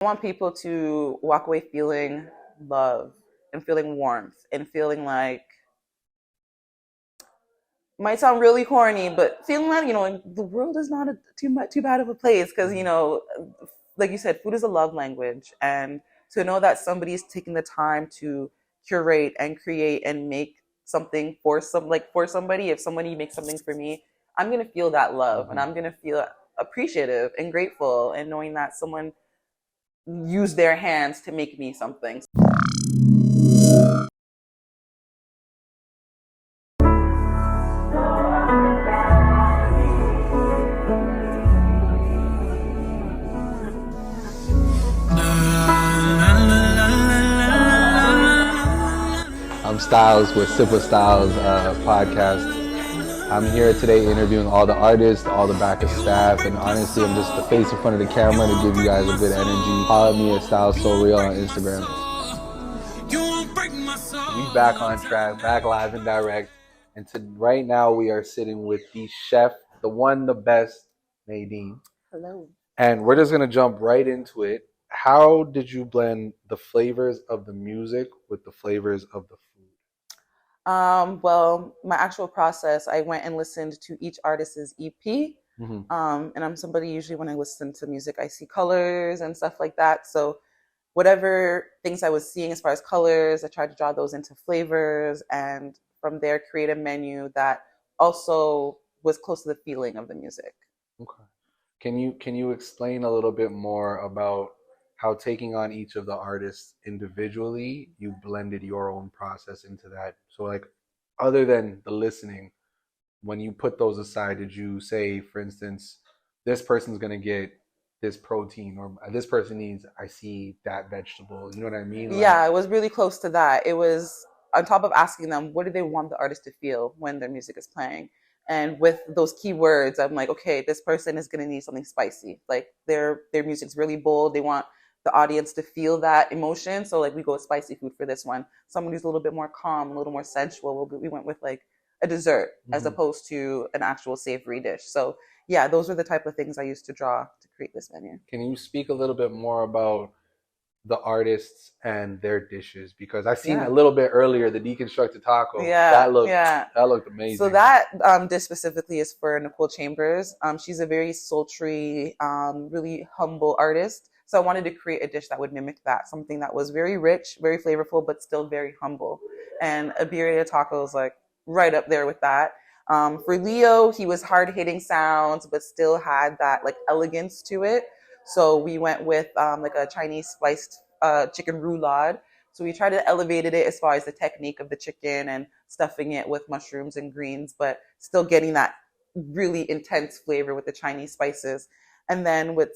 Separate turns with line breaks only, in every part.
I want people to walk away feeling love and feeling warmth and feeling like, might sound really corny, but feeling that, the world is not too bad of a place, because, like you said, food is a love language. And to know that somebody's taking the time to curate and create and make something for somebody, if somebody makes something for me, I'm going to feel that love, and I'm going to feel appreciative and grateful, and knowing that someone used their hands to make me something.
I'm Styles with SipWithStylez podcast. I'm here today interviewing all the artists, all the backup staff, and honestly, I'm just the face in front of the camera to give you guys a bit of energy. Follow me at Styles So Real on Instagram. We back on track, back live and direct, and right now we are sitting with the chef, the one, the best, NADINE.
Hello.
And we're just gonna jump right into it. How did you blend the flavors of the music with the flavors of the food?
Well, my actual process, I went and listened to each artist's EP. And I'm somebody, usually when I listen to music, I see colors and stuff like that. So whatever things I was seeing as far as colors, I tried to draw those into flavors, and from there create a menu that also was close to the feeling of the music.
Okay. Can you explain a little bit more about how, taking on each of the artists individually, you blended your own process into that? So, like, other than the listening, when you put those aside, did you say, for instance, this person's going to get this protein, or this person needs, I see that vegetable? You know what I mean?
Yeah, it was really close to that. It was on top of asking them, what do they want the artist to feel when their music is playing? And with those keywords, I'm like, okay, this person is going to need something spicy. Like their music's really bold. They want the audience to feel that emotion. So like we go with spicy food for this one. Someone who's a little bit more calm, a little more sensual, we went with like a dessert as opposed to an actual savory dish. So yeah, those were the type of things I used to draw to create this menu.
Can you speak a little bit more about the artists and their dishes? Because I seen a little bit earlier the deconstructed taco. That looked amazing.
So that dish specifically is for Nicole Chambers. She's a very sultry, really humble artist. So I wanted to create a dish that would mimic that, something that was very rich, very flavorful, but still very humble. And a birria taco is like right up there with that. For Leo, he was hard-hitting sounds, but still had that like elegance to it. So we went with like a Chinese spiced chicken roulade. So we tried to elevate it as far as the technique of the chicken and stuffing it with mushrooms and greens, but still getting that really intense flavor with the Chinese spices. And then with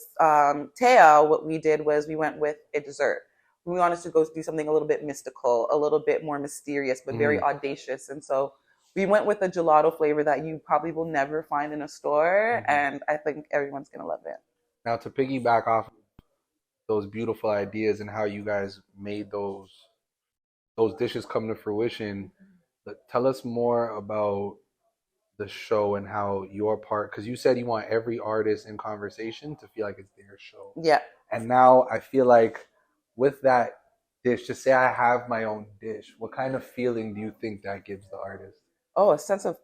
Teo, what we did was we went with a dessert. We wanted to go do something a little bit mystical, a little bit more mysterious, but very audacious. And so we went with a gelato flavor that you probably will never find in a store. And I think everyone's going to love it.
Now, to piggyback off those beautiful ideas and how you guys made those dishes come to fruition, tell us more about the show and how your part, because you said you want every artist in conversation to feel like it's their show.
Yeah.
And now I feel like with that dish, to say I have my own dish, what kind of feeling do you think that gives the artist?
Oh, a sense of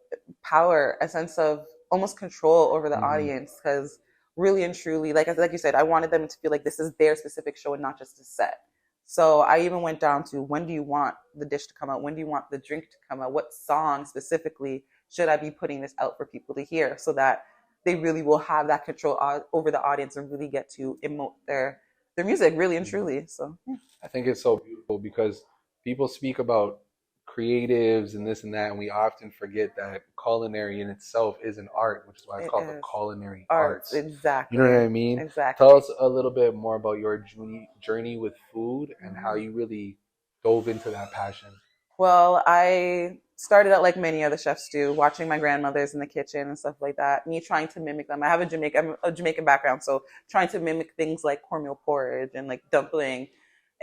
power, a sense of almost control over the audience, because really and truly, like you said, I wanted them to feel like this is their specific show and not just a set. So I even went down to, when do you want the dish to come out? When do you want the drink to come out? What song specifically should I be putting this out for people to hear, so that they really will have that control over the audience and really get to emote their music really and truly. So yeah.
I think it's so beautiful because people speak about creatives and this and that, and we often forget that culinary in itself is an art, which is why it's called the culinary arts.
Exactly.
You know what I mean?
Exactly.
Tell us a little bit more about your journey with food and how you really dove into that passion.
Well, I started out like many other chefs do, watching my grandmothers in the kitchen and stuff like that. Me trying to mimic them. I'm a Jamaican background, so trying to mimic things like cornmeal porridge and like dumpling,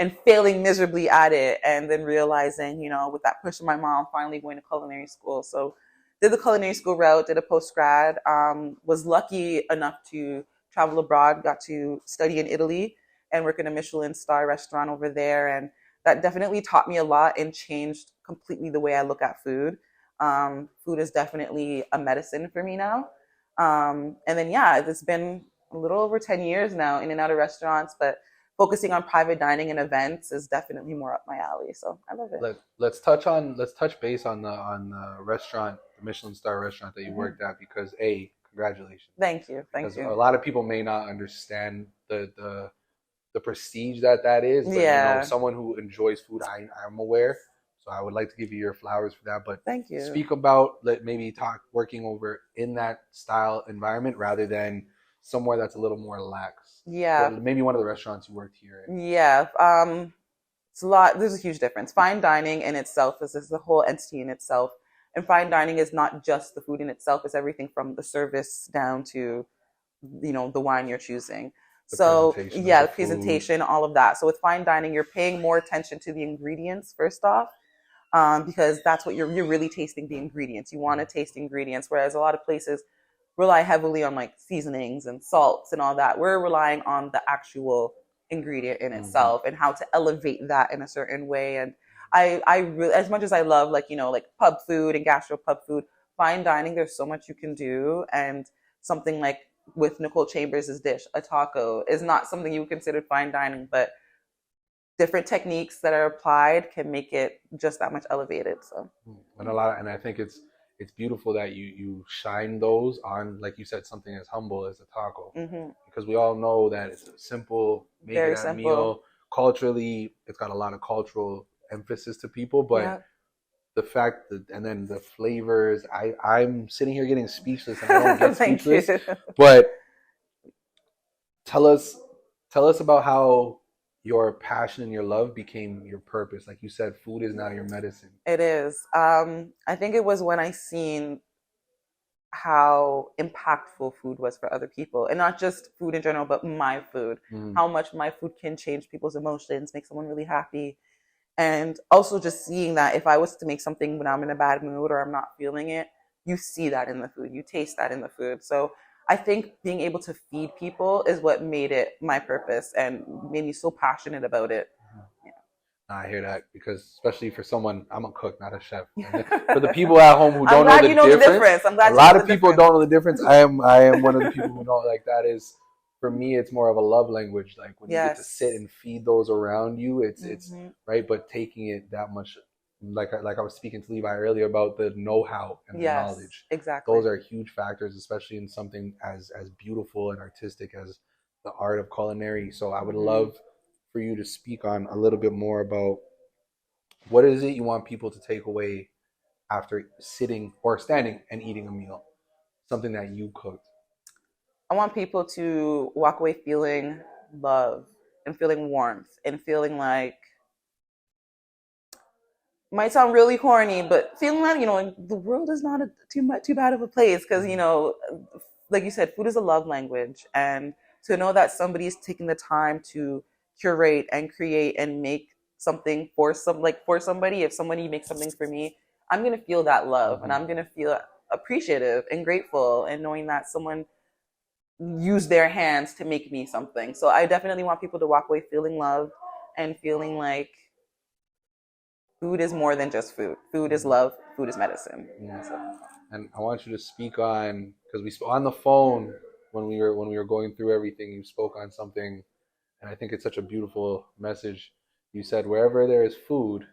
and failing miserably at it, and then realizing, with that push of my mom, finally going to culinary school. So did the culinary school route, did a post-grad, was lucky enough to travel abroad, got to study in Italy, and work in a Michelin star restaurant over there. And that definitely taught me a lot and changed completely the way I look at food. Food is definitely a medicine for me now. And then, yeah, it's been a little over 10 years now in and out of restaurants, but focusing on private dining and events is definitely more up my alley. So I love it.
Let's touch base on the restaurant, the Michelin star restaurant that you worked at, because congratulations.
Thank you. Thank
Because
you.
a lot of people may not understand the prestige that is, but
Yeah.
someone who enjoys food, I'm aware. So I would like to give you your flowers for that. But
thank you.
Speak about maybe talk working over in that style environment rather than somewhere that's a little more lax.
Yeah.
But maybe one of the restaurants you worked here in.
Yeah. It's a lot. There's a huge difference. Fine dining in itself is the whole entity in itself. And fine dining is not just the food in itself. It's everything from the service down to, the wine you're choosing. So yeah, the presentation, all of that. So with fine dining, you're paying more attention to the ingredients first off, because that's what you're really tasting, the ingredients. You want to taste ingredients, whereas a lot of places rely heavily on like seasonings and salts and all that. We're relying on the actual ingredient in itself and how to elevate that in a certain way. And I really, as much as I love like pub food and gastro pub food, fine dining, there's so much you can do. And something like with Nicole Chambers' dish, a taco, is not something you would consider fine dining, but different techniques that are applied can make it just that much elevated. So
and I think it's beautiful that you shine those on, like you said, something as humble as a taco, because we all know that it's a simple,
very simple
meal. Culturally, it's got a lot of cultural emphasis to people, but the fact that, and then the flavors, I'm sitting here getting speechless, and I don't get speechless. But tell us about how your passion and your love became your purpose. Like you said, food is now your medicine.
It is. I think it was when I seen how impactful food was for other people, and not just food in general, but my food. How much my food can change people's emotions, make someone really happy. And also just seeing that if I was to make something when I'm in a bad mood or I'm not feeling it, you see that in the food, you taste that in the food. So I think being able to feed people is what made it my purpose and made me so passionate about it.
I hear that, because especially for someone, I'm a cook, not a chef. For the people at home who don't know the difference,
I'm glad
a lot of people don't know the difference. I am one of the people who know, like, that is, for me, it's more of a love language. Like when you get to sit and feed those around you, it's right. But taking it that much, like I was speaking to Levi earlier about the know-how and the knowledge.
Exactly.
Those are huge factors, especially in something as beautiful and artistic as the art of culinary. So I would love for you to speak on a little bit more about what is it you want people to take away after sitting or standing and eating a meal, something that you cooked.
I want people to walk away feeling love and feeling warmth and feeling like, might sound really corny, but feeling like, the world is not too bad of a place, because, like you said, food is a love language. And to know that somebody's taking the time to curate and create and make something for somebody, if somebody makes something for me, I'm going to feel that love and I'm going to feel appreciative and grateful, and knowing that someone used their hands to make me something. So I definitely want people to walk away feeling loved and feeling like food is more than just food. Food is love. Food is medicine. So.
And I want you to speak on, because we spoke on the phone when we were going through everything. You spoke on something, and I think it's such a beautiful message. You said, "Wherever there is food,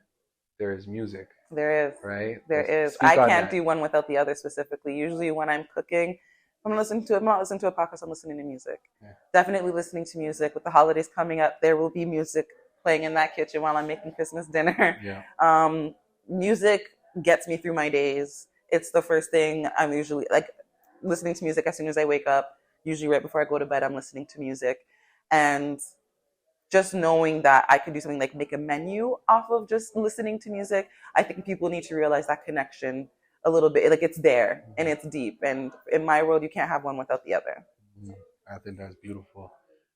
there is music."
There is.
Right?
There is. I can't do one without the other specifically. Usually when I'm cooking, I'm not listening to a podcast, I'm listening to music. Yeah. Definitely listening to music. With the holidays coming up, there will be music playing in that kitchen while I'm making Christmas dinner. Yeah. Music gets me through my days. It's the first thing I'm usually like listening to music as soon as I wake up. Usually right before I go to bed, I'm listening to music. And just knowing that I could do something like make a menu off of just listening to music, I think people need to realize that connection a little bit. Like, it's there and it's deep. And in my world, you can't have one without the other.
I think that's beautiful.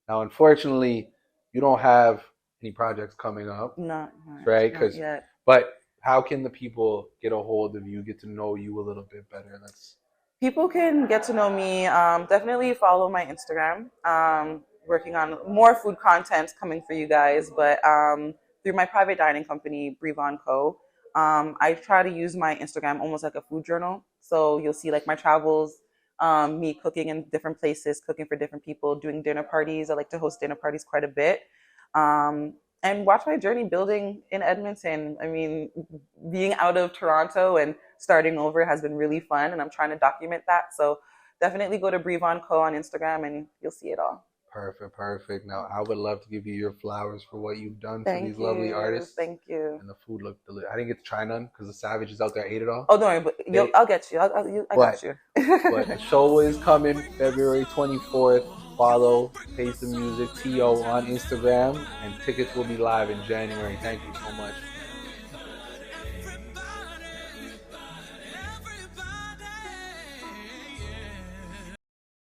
Now, unfortunately, you don't have any projects coming up.
Not
right?
Not yet.
But how can the people get a hold of you, get to know you a little bit better?
People can get to know me. Definitely follow my Instagram, working on more food content coming for you guys. But through my private dining company, BreVonne Co, I try to use my Instagram almost like a food journal. So you'll see like my travels, me cooking in different places, cooking for different people, doing dinner parties. I like to host dinner parties quite a bit. Um, and watch my journey building in Edmonton. I mean, being out of Toronto and starting over has been really fun, and I'm trying to document that. So definitely go to BreVonne Co on Instagram, and you'll see it all.
Perfect, perfect. Now, I would love to give you your flowers for what you've done for these
Thank
lovely
you.
artists.
Thank you.
And the food looked delicious. I didn't get to try none because the savages out there ate it all.
Oh, don't worry, but I'll get you. I got you.
But the show is coming February 24th. Follow Taste of Music TO on Instagram, and tickets will be live in January. Thank you so much.